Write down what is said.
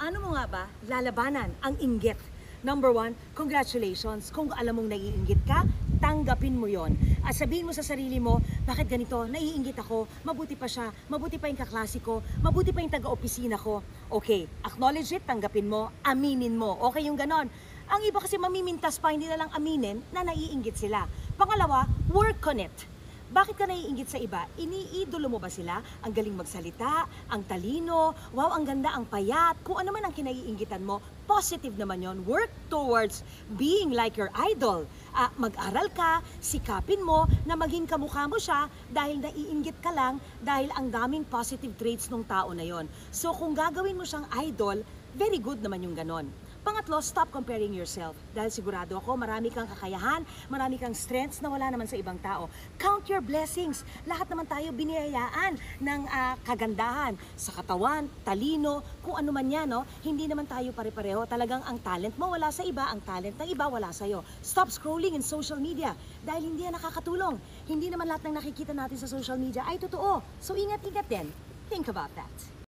Paano mo nga ba lalabanan ang inggit? Number one, congratulations. Kung alam mong naiinggit ka, tanggapin mo yon. At sabihin mo sa sarili mo, bakit ganito? Naiinggit ako, mabuti pa siya, mabuti pa yung kaklase ko, mabuti pa yung taga-opisina ko. Okay, acknowledge it, tanggapin mo, aminin mo. Okay yung ganon. Ang iba kasi mamimintas pa, hindi na lang aminin na naiinggit sila. Pangalawa, work on it. Bakit ka naiinggit sa iba? Iniidolo mo ba sila? Ang galing magsalita, ang talino, wow, ang ganda, ang payat. Kung ano man ang kinaiinggitan mo, positive naman yon. Work towards being like your idol. Mag-aral ka, sikapin mo na maging kamukha mo siya dahil naiinggit ka lang dahil ang daming positive traits ng tao na yon. So kung gagawin mo siyang idol, very good naman yung ganon. Pangatlo, stop comparing yourself. Dahil sigurado ako, marami kang kakayahan, marami kang strengths na wala naman sa ibang tao. Count your blessings. Lahat naman tayo biniyayaan ng kagandahan sa katawan, talino, kung ano man yan. No? Hindi naman tayo pare-pareho. Talagang ang talent mo wala sa iba, ang talent ng iba wala sa'yo. Stop scrolling in social media dahil hindi yan nakakatulong. Hindi naman lahat ng nakikita natin sa social media ay totoo. So ingat-ingat din. Think about that.